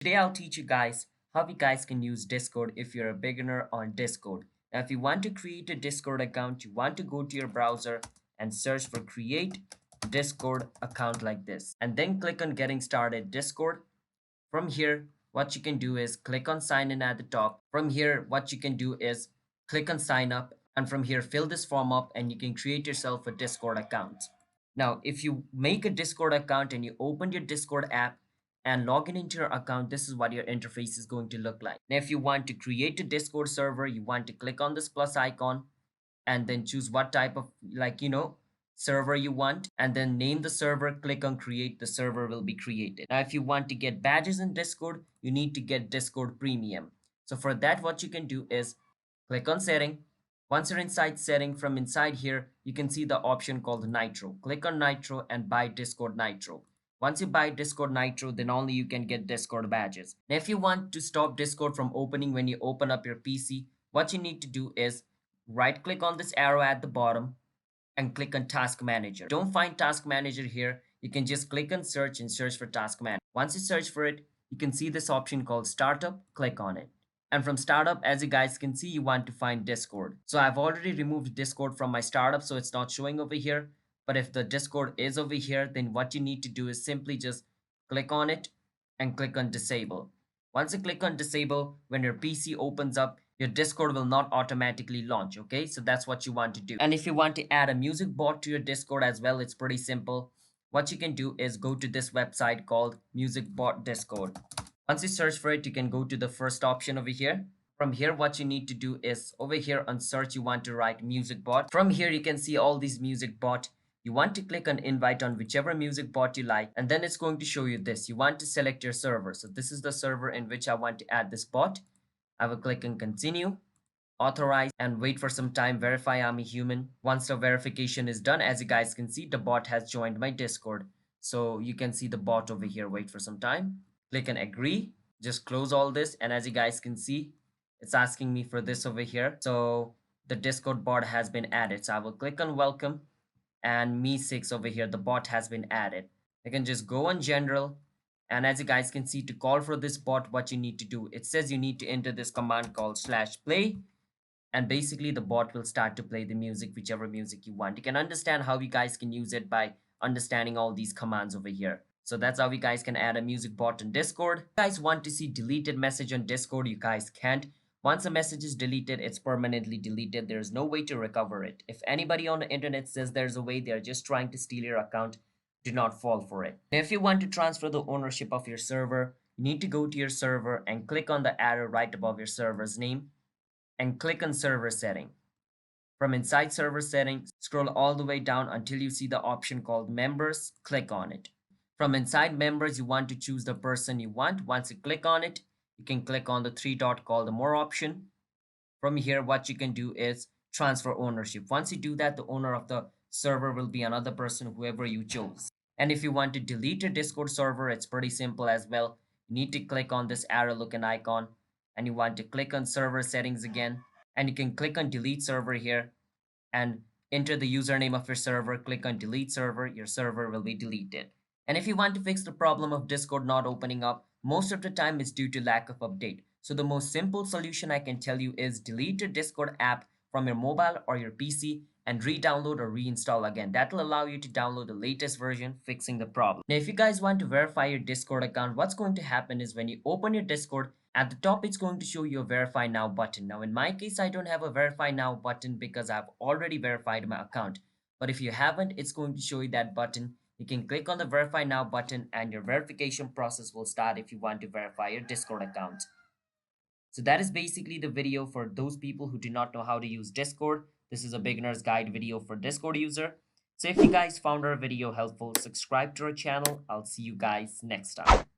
Today I'll teach you guys how you guys can use Discord if you're a beginner on Discord. Now if you want to create a Discord account, you want to go to your browser and search for create Discord account like this. And then click on getting started Discord. From here, what you can do is click on sign in at the top. From here, what you can do is click on sign up. And from here, fill this form up and you can create yourself a Discord account. Now, if you make a Discord account and you open your Discord app and log in into your account, this is what your interface is going to look like. Now, if you want to create a Discord server, you want to click on this plus icon and then choose what type of server you want and then name the server. Click on create. The server will be created. Now if you want to get badges in Discord, you need to get Discord premium. So for that, what you can do is click on setting. Once you're inside setting, from inside here you can see the option called Nitro. Click on Nitro and buy Discord Nitro. Once you buy Discord Nitro, then only you can get Discord badges. Now if you want to stop Discord from opening when you open up your PC, what you need to do is right click on this arrow at the bottom and click on Task Manager. Don't find Task Manager here. You can just click on search and search for Task Manager. Once you search for it, you can see this option called Startup. Click on it. And from Startup, as you guys can see, you want to find Discord. So I've already removed Discord from my startup, so it's not showing over here. But if the Discord is over here, then what you need to do is simply just click on it and click on Disable. Once you click on Disable, when your PC opens up, your Discord will not automatically launch. Okay, so that's what you want to do. And if you want to add a music bot to your Discord as well, it's pretty simple. What you can do is go to this website called Music Bot Discord. Once you search for it, you can go to the first option over here. From here, what you need to do is over here on search, you want to write music bot. From here, you can see all these music bot. You want to click on invite on whichever music bot you like, and then it's going to show you this. You want to select your server. So this is the server in which I want to add this bot. I will click on continue, authorize, and wait for some time. Verify I'm a human. Once the verification is done, as you guys can see, the bot has joined my Discord. So you can see the bot over here. Wait for some time. Click on agree. Just close all this. And as you guys can see, it's asking me for this over here. So the Discord bot has been added. So I will click on welcome and me6 over here. The bot has been added. I can just go on general. And as you guys can see, to call for this bot, what you need to do, it says you need to enter this command called /play. And basically the bot will start to play the music, whichever music you want. You can understand how you guys can use it by understanding all these commands over here. So that's how you guys can add a music bot in Discord. If you guys want to see deleted message on Discord, you guys can't. Once a message is deleted, it's permanently deleted. There's no way to recover it. If anybody on the internet says there's a way, they're just trying to steal your account. Do not fall for it. Now, if you want to transfer the ownership of your server, you need to go to your server and click on the arrow right above your server's name and click on server setting. From inside server settings, scroll all the way down until you see the option called members. Click on it. From inside members, you want to choose the person you want. Once you click on it, you can click on the three dot called the more option. From here, what you can do is transfer ownership. Once you do that, the owner of the server will be another person, whoever you chose. And if you want to delete your Discord server, it's pretty simple as well. You need to click on this arrow looking icon and you want to click on server settings again. And you can click on delete server here and enter the username of your server. Click on delete server. Your server will be deleted. And if you want to fix the problem of Discord not opening up, most of the time it's due to lack of update. So the most simple solution I can tell you is delete your Discord app from your mobile or your PC and re-download or reinstall again. That will allow you to download the latest version, fixing the problem. Now, if you guys want to verify your Discord account, what's going to happen is when you open your Discord, at the top, it's going to show you a verify now button. Now, in my case, I don't have a verify now button because I've already verified my account. But if you haven't, it's going to show you that button. You can click on the verify now button and your verification process will start if you want to verify your Discord account. So that is basically the video for those people who do not know how to use Discord. This is a beginner's guide video for Discord user. So if you guys found our video helpful, subscribe to our channel. I'll see you guys next time.